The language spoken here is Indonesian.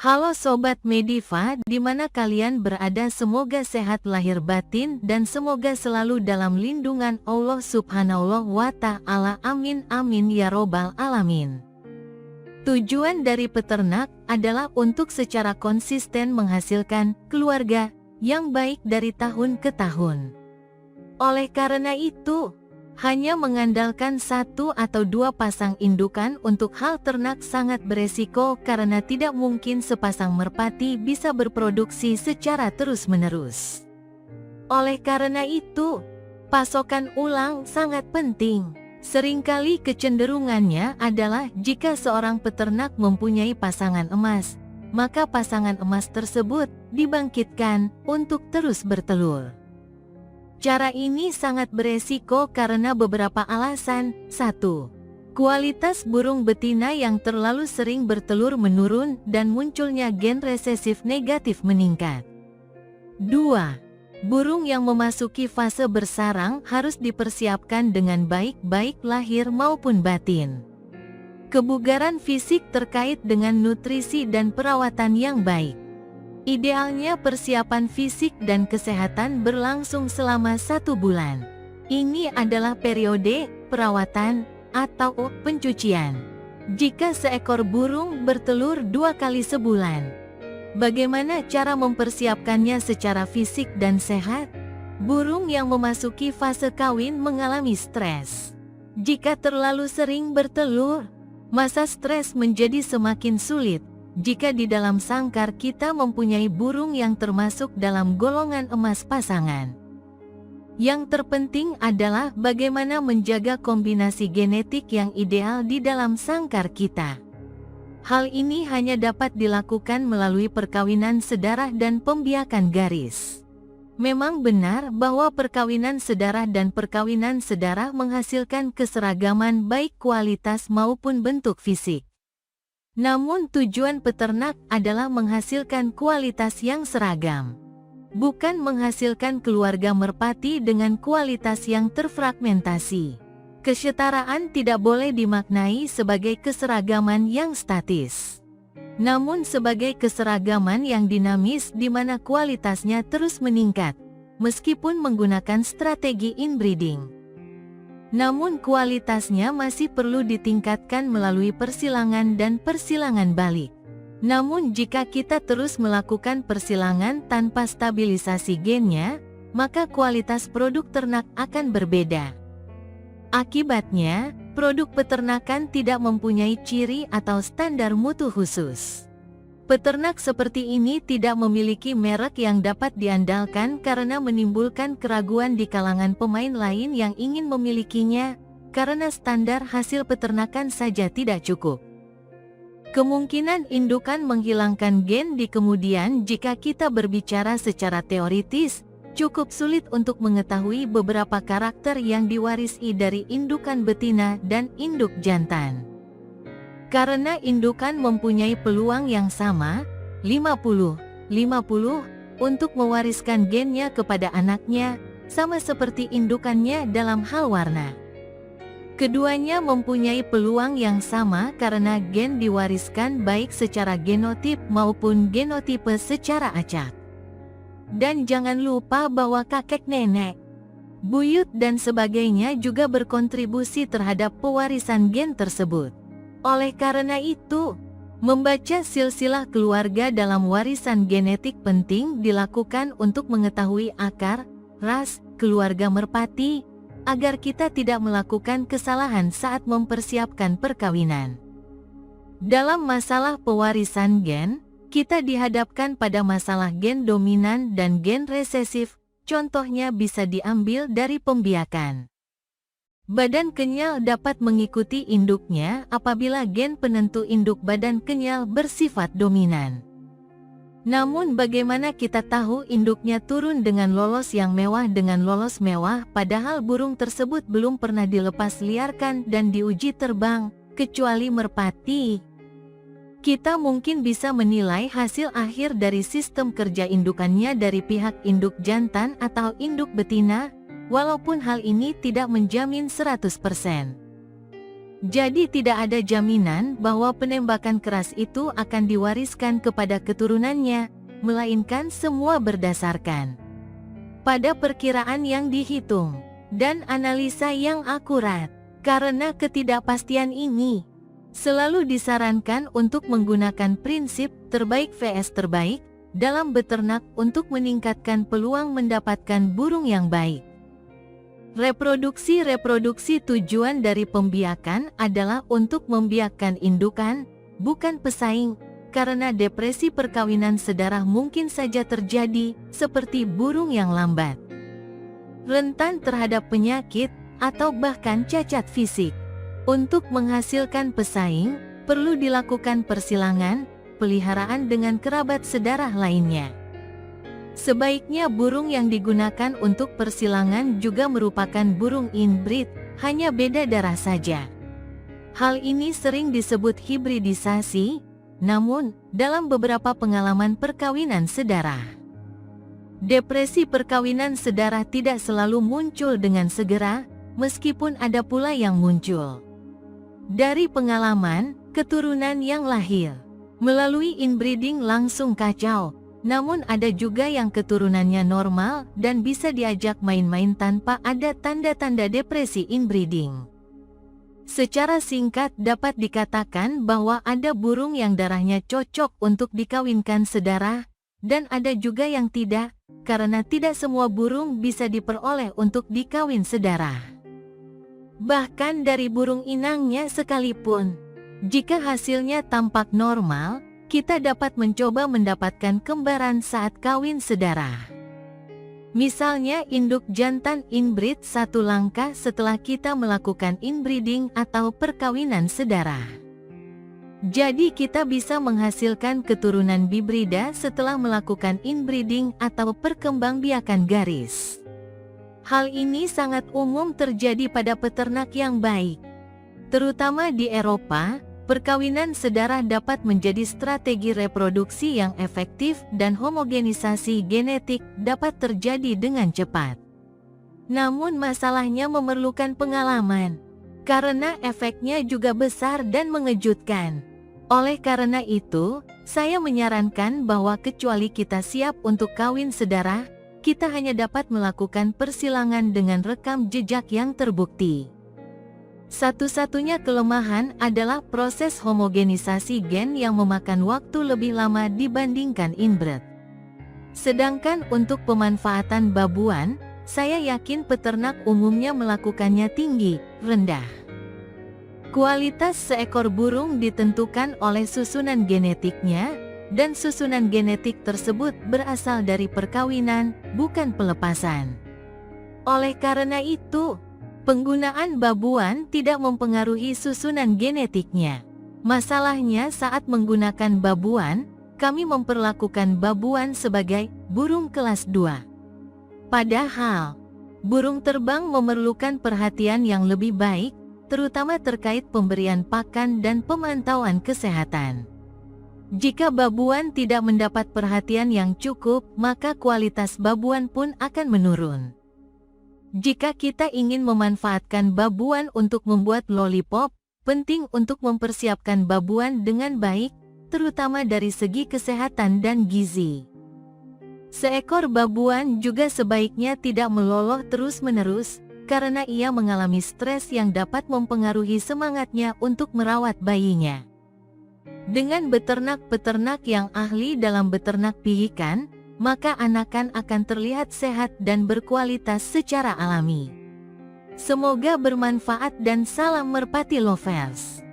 Halo Sobat Mediva, di mana kalian berada, semoga sehat lahir batin dan semoga selalu dalam lindungan Allah Subhanahu wa Ta'ala. Amin amin ya robbal alamin. Tujuan dari peternak adalah untuk secara konsisten menghasilkan keluarga yang baik dari tahun ke tahun. Oleh karena itu, hanya mengandalkan satu atau dua pasang indukan untuk hal ternak sangat beresiko karena tidak mungkin sepasang merpati bisa berproduksi secara terus-menerus. Oleh karena itu, pasokan ulang sangat penting. Seringkali kecenderungannya adalah jika seorang peternak mempunyai pasangan emas, maka pasangan emas tersebut dibangkitkan untuk terus bertelur. Cara ini sangat beresiko karena beberapa alasan. 1. Kualitas burung betina yang terlalu sering bertelur menurun dan munculnya gen resesif negatif meningkat. 2. Burung yang memasuki fase bersarang harus dipersiapkan dengan baik lahir maupun batin. Kebugaran fisik terkait dengan nutrisi dan perawatan yang baik. Idealnya persiapan fisik dan kesehatan berlangsung selama 1 bulan. Ini adalah periode perawatan atau pencucian. Jika seekor burung bertelur 2 kali sebulan, bagaimana cara mempersiapkannya secara fisik dan sehat? Burung yang memasuki fase kawin mengalami stres. Jika terlalu sering bertelur, masa stres menjadi semakin sulit. Jika di dalam sangkar kita mempunyai burung yang termasuk dalam golongan emas pasangan. Yang terpenting adalah bagaimana menjaga kombinasi genetik yang ideal di dalam sangkar kita. Hal ini hanya dapat dilakukan melalui perkawinan sedarah dan pembiakan garis. Memang benar bahwa perkawinan sedarah dan perkawinan sedarah menghasilkan keseragaman baik kualitas maupun bentuk fisik. Namun tujuan peternak adalah menghasilkan kualitas yang seragam, bukan menghasilkan keluarga merpati dengan kualitas yang terfragmentasi. Kesetaraan tidak boleh dimaknai sebagai keseragaman yang statis, namun sebagai keseragaman yang dinamis di mana kualitasnya terus meningkat, meskipun menggunakan strategi inbreeding. Namun kualitasnya masih perlu ditingkatkan melalui persilangan dan persilangan balik. Namun jika kita terus melakukan persilangan tanpa stabilisasi gennya, maka kualitas produk ternak akan berbeda. Akibatnya, produk peternakan tidak mempunyai ciri atau standar mutu khusus. Peternak seperti ini tidak memiliki merek yang dapat diandalkan karena menimbulkan keraguan di kalangan pemain lain yang ingin memilikinya, karena standar hasil peternakan saja tidak cukup. Kemungkinan indukan menghilangkan gen di kemudian jika kita berbicara secara teoritis, cukup sulit untuk mengetahui beberapa karakter yang diwarisi dari indukan betina dan induk jantan. Karena indukan mempunyai peluang yang sama, 50-50, untuk mewariskan gennya kepada anaknya, sama seperti indukannya dalam hal warna. Keduanya mempunyai peluang yang sama karena gen diwariskan baik secara genotip maupun genotipe secara acak. Dan jangan lupa bahwa kakek nenek, buyut dan sebagainya juga berkontribusi terhadap pewarisan gen tersebut. Oleh karena itu, membaca silsilah keluarga dalam warisan genetik penting dilakukan untuk mengetahui akar, ras, keluarga merpati, agar kita tidak melakukan kesalahan saat mempersiapkan perkawinan. Dalam masalah pewarisan gen, kita dihadapkan pada masalah gen dominan dan gen resesif, contohnya bisa diambil dari pembiakan. Badan kenyal dapat mengikuti induknya apabila gen penentu induk badan kenyal bersifat dominan. Namun bagaimana kita tahu induknya turun dengan lolos yang mewah dengan lolos mewah padahal burung tersebut belum pernah dilepas liarkan dan diuji terbang, kecuali merpati? Kita mungkin bisa menilai hasil akhir dari sistem kerja indukannya dari pihak induk jantan atau induk betina, walaupun hal ini tidak menjamin 100%. Jadi tidak ada jaminan bahwa penembakan keras itu akan diwariskan kepada keturunannya, melainkan semua berdasarkan pada perkiraan yang dihitung dan analisa yang akurat. Karena ketidakpastian ini, selalu disarankan untuk menggunakan prinsip terbaik vs terbaik dalam beternak untuk meningkatkan peluang mendapatkan burung yang baik. Reproduksi tujuan dari pembiakan adalah untuk membiakkan indukan, bukan pesaing, karena depresi perkawinan sedarah mungkin saja terjadi, seperti burung yang lambat, rentan terhadap penyakit, atau bahkan cacat fisik. Untuk menghasilkan pesaing, perlu dilakukan persilangan, peliharaan dengan kerabat sedarah lainnya. Sebaiknya burung yang digunakan untuk persilangan juga merupakan burung inbreed, hanya beda darah saja. Hal ini sering disebut hibridisasi, namun, dalam beberapa pengalaman perkawinan sedarah, depresi perkawinan sedarah tidak selalu muncul dengan segera, meskipun ada pula yang muncul dari pengalaman keturunan yang lahir melalui inbreeding langsung kacau, namun ada juga yang keturunannya normal dan bisa diajak main-main tanpa ada tanda-tanda depresi inbreeding. Secara singkat dapat dikatakan bahwa ada burung yang darahnya cocok untuk dikawinkan sedarah, dan ada juga yang tidak, karena tidak semua burung bisa diperoleh untuk dikawin sedarah. Bahkan dari burung inangnya sekalipun, jika hasilnya tampak normal, kita dapat mencoba mendapatkan kembaran saat kawin sedarah. Misalnya induk jantan inbreed satu langkah setelah kita melakukan inbreeding atau perkawinan sedarah. Jadi kita bisa menghasilkan keturunan bibrida setelah melakukan inbreeding atau perkembangbiakan garis. Hal ini sangat umum terjadi pada peternak yang baik. Terutama di Eropa, perkawinan sedarah dapat menjadi strategi reproduksi yang efektif dan homogenisasi genetik dapat terjadi dengan cepat. Namun masalahnya memerlukan pengalaman, karena efeknya juga besar dan mengejutkan. Oleh karena itu, saya menyarankan bahwa kecuali kita siap untuk kawin sedarah, kita hanya dapat melakukan persilangan dengan rekam jejak yang terbukti. Satu-satunya kelemahan adalah proses homogenisasi gen yang memakan waktu lebih lama dibandingkan inbred. Sedangkan untuk pemanfaatan babuan, saya yakin peternak umumnya melakukannya tinggi, rendah. Kualitas seekor burung ditentukan oleh susunan genetiknya, dan susunan genetik tersebut berasal dari perkawinan, bukan pelepasan. Oleh karena itu, penggunaan babuan tidak mempengaruhi susunan genetiknya. Masalahnya saat menggunakan babuan, kami memperlakukan babuan sebagai burung kelas 2. Padahal, burung terbang memerlukan perhatian yang lebih baik, terutama terkait pemberian pakan dan pemantauan kesehatan. Jika babuan tidak mendapat perhatian yang cukup, maka kualitas babuan pun akan menurun. Jika kita ingin memanfaatkan babuan untuk membuat lollipop, penting untuk mempersiapkan babuan dengan baik, terutama dari segi kesehatan dan gizi. Seekor babuan juga sebaiknya tidak meloloh terus-menerus, karena ia mengalami stres yang dapat mempengaruhi semangatnya untuk merawat bayinya. Dengan beternak-peternak yang ahli dalam beternak pihikan, maka anakan akan terlihat sehat dan berkualitas secara alami. Semoga bermanfaat dan salam merpati lovers.